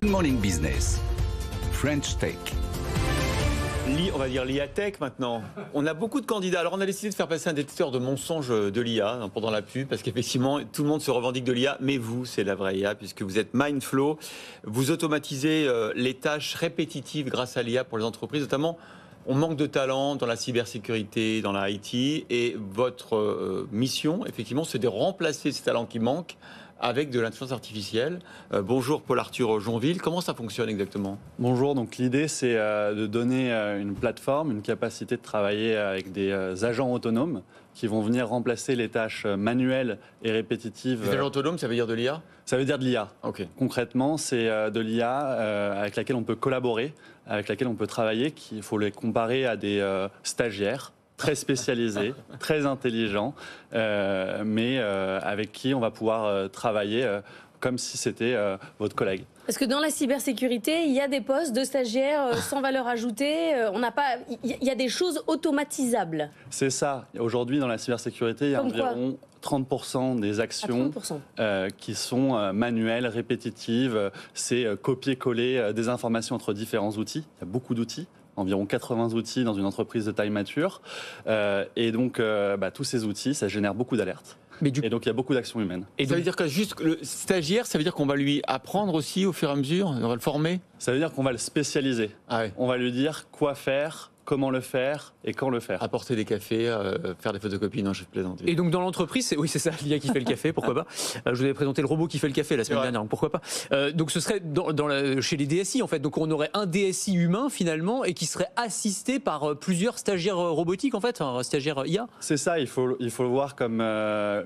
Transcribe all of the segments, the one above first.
Good Morning Business, French Tech. On va dire l'IA Tech maintenant. On a beaucoup de candidats. Alors on a décidé de faire passer un détecteur de mensonges de l'IA pendant la pub, parce qu'effectivement tout le monde se revendique de l'IA, mais vous, c'est la vraie IA, puisque vous êtes Mindflow. Vous automatisez les tâches répétitives grâce à l'IA pour les entreprises, notamment. On manque de talent dans la cybersécurité, dans la IT, et votre mission, effectivement, c'est de remplacer ces talents qui manquent avec de l'intelligence artificielle. Bonjour Paul-Arthur Jonville, comment ça fonctionne exactement ? Bonjour, donc l'idée c'est de donner une plateforme, une capacité de travailler avec des agents autonomes qui vont venir remplacer les tâches manuelles et répétitives. Les agents autonomes, ça veut dire de l'IA ? Ça veut dire de l'IA. Okay. Concrètement, c'est de l'IA avec laquelle on peut collaborer, avec laquelle on peut travailler, qu'il faut les comparer à des stagiaires très spécialisés, très intelligents, mais avec qui on va pouvoir travailler comme si c'était votre collègue. Parce que dans la cybersécurité, il y a des postes de stagiaires sans valeur ajoutée. Il y a des choses automatisables. C'est ça. Aujourd'hui, dans la cybersécurité, il y a environ 30% des actions 30%. Qui sont manuelles, répétitives. C'est copier-coller des informations entre différents outils. Il y a beaucoup d'outils. Environ 80 outils dans une entreprise de taille mature. Et donc, tous ces outils, ça génère beaucoup d'alertes. Et donc, il y a beaucoup d'actions humaines. Et ça veut dire que juste le stagiaire, ça veut dire qu'on va lui apprendre aussi au fur et à mesure, on va le former ? Ça veut dire qu'on va le spécialiser. Ah ouais. On va lui dire quoi faire, comment le faire et quand le faire. Apporter des cafés, faire des photocopies, non, je plaisante. Et donc dans l'entreprise, oui c'est ça, l'IA qui fait le café, pourquoi pas. Je vous avais présenté le robot qui fait le café la semaine dernière, donc pourquoi pas. Donc ce serait chez les DSI en fait, donc on aurait un DSI humain finalement et qui serait assisté par plusieurs stagiaires robotiques en fait, stagiaires IA. C'est ça, il faut le voir comme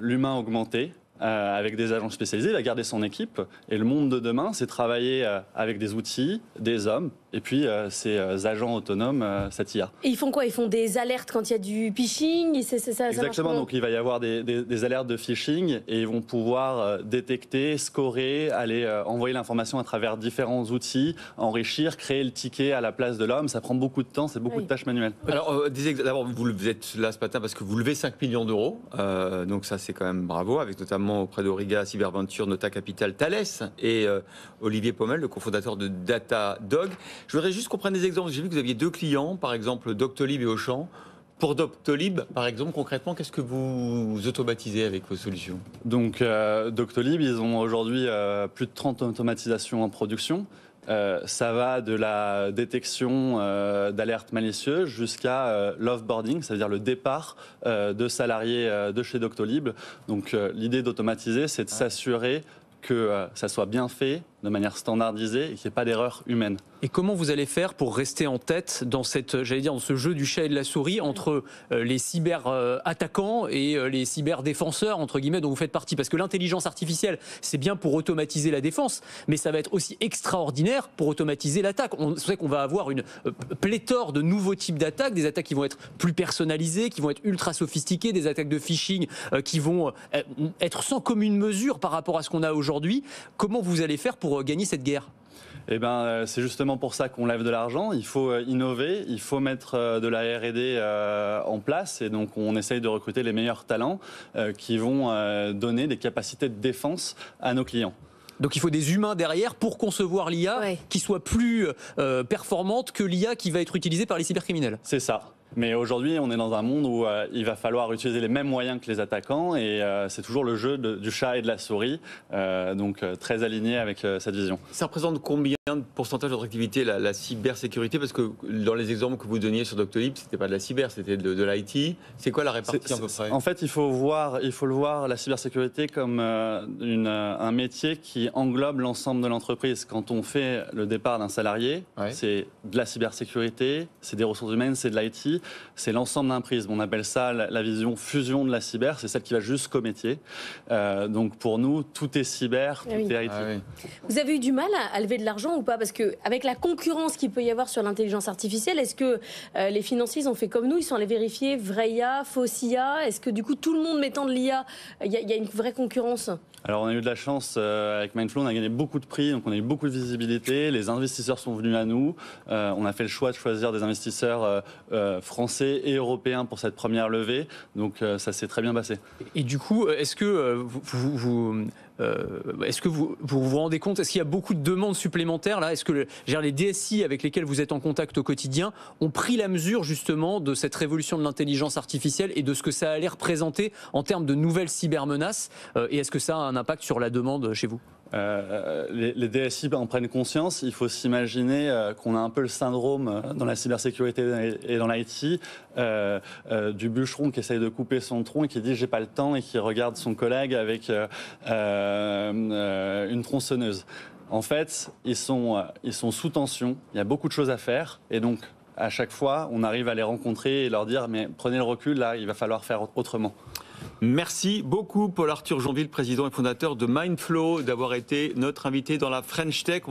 l'humain augmenté. Avec des agents spécialisés, il va garder son équipe. Et le monde de demain, c'est travailler avec des outils, des hommes, et puis ces agents autonomes, cette IA. Et ils font quoi ? Ils font des alertes quand il y a du phishing ? Ça Exactement, donc il va y avoir des alertes de phishing, et ils vont pouvoir détecter, scorer, aller envoyer l'information à travers différents outils, enrichir, créer le ticket à la place de l'homme. Ça prend beaucoup de temps, c'est beaucoup de tâches manuelles. Alors, d'abord, vous êtes là ce matin parce que vous levez 5 millions d'euros, donc ça c'est quand même bravo, avec notamment auprès d'Auriga, Cyberventure, Nota Capital, Thales et Olivier Pommel, le cofondateur de Datadog. Je voudrais juste qu'on prenne des exemples. J'ai vu que vous aviez 2 clients, par exemple Doctolib et Auchan. Pour Doctolib, par exemple, concrètement, qu'est-ce que vous automatisez avec vos solutions ? Donc, Doctolib, ils ont aujourd'hui plus de 30 automatisations en production. Ça va de la détection d'alertes malicieuses jusqu'à l'offboarding, c'est-à-dire le départ de salariés de chez Doctolib. Donc l'idée d'automatiser, c'est de s'assurer que ça soit bien fait, de manière standardisée et qu'il n'y ait pas d'erreur humaine. Et comment vous allez faire pour rester en tête dans dans ce jeu du chat et de la souris entre les cyber-attaquants et les cyber-défenseurs, entre guillemets, dont vous faites partie ? Parce que l'intelligence artificielle, c'est bien pour automatiser la défense, mais ça va être aussi extraordinaire pour automatiser l'attaque. C'est vrai qu'on va avoir une pléthore de nouveaux types d'attaques, des attaques qui vont être plus personnalisées, qui vont être ultra sophistiquées, des attaques de phishing qui vont être sans commune mesure par rapport à ce qu'on a aujourd'hui. Comment vous allez faire pour gagner cette guerre ? Eh ben, c'est justement pour ça qu'on lève de l'argent. Il faut innover, il faut mettre de la R&D en place. Et donc, on essaye de recruter les meilleurs talents qui vont donner des capacités de défense à nos clients. Donc il faut des humains derrière pour concevoir l'IA qui soit plus performante que l'IA qui va être utilisée par les cybercriminels. C'est ça. Mais aujourd'hui, on est dans un monde où il va falloir utiliser les mêmes moyens que les attaquants et c'est toujours le jeu du chat et de la souris, donc très aligné avec cette vision. Ça représente combien de pourcentage de votre activité, la cybersécurité ? Parce que dans les exemples que vous donniez sur Doctolib, c'était pas de la cyber, c'était de l'IT. C'est quoi la répartition à peu près ? En fait, il faut le voir, la cybersécurité comme un métier qui englobe l'ensemble de l'entreprise. Quand on fait le départ d'un salarié, c'est de la cybersécurité, c'est des ressources humaines, c'est de l'IT. C'est l'ensemble d'un prisme. On appelle ça la vision fusion de la cyber. C'est celle qui va jusqu'au métier. Donc pour nous, tout est cyber, tout est IT. Vous avez eu du mal à lever de l'argent ou pas ? Parce qu'avec la concurrence qu'il peut y avoir sur l'intelligence artificielle, est-ce que les financiers ont fait comme nous ? Ils sont allés vérifier vrai IA, fausse IA ? Est-ce que du coup, tout le monde mettant de l'IA, il y a une vraie concurrence ? Alors on a eu de la chance avec Mindflow, on a gagné beaucoup de prix, donc on a eu beaucoup de visibilité. Les investisseurs sont venus à nous. On a fait le choix de choisir des investisseurs français et européens pour cette première levée. Donc ça s'est très bien passé. Et du coup, est-ce que est-ce que vous vous rendez compte, est-ce qu'il y a beaucoup de demandes supplémentaires là? Est-ce que les DSI avec lesquels vous êtes en contact au quotidien ont pris la mesure justement de cette révolution de l'intelligence artificielle et de ce que ça allait représenter en termes de nouvelles cybermenaces? Et est-ce que ça a un impact sur la demande chez vous? Les DSI en prennent conscience. Il faut s'imaginer qu'on a un peu le syndrome dans la cybersécurité et dans l'IT du bûcheron qui essaye de couper son tronc et qui dit j'ai pas le temps et qui regarde son collègue avec une tronçonneuse. En fait, ils sont sous tension. Il y a beaucoup de choses à faire et donc à chaque fois, on arrive à les rencontrer et leur dire mais prenez le recul, là, il va falloir faire autrement. Merci beaucoup Paul-Arthur Jonville, président et fondateur de Mindflow, d'avoir été notre invité dans la French Tech.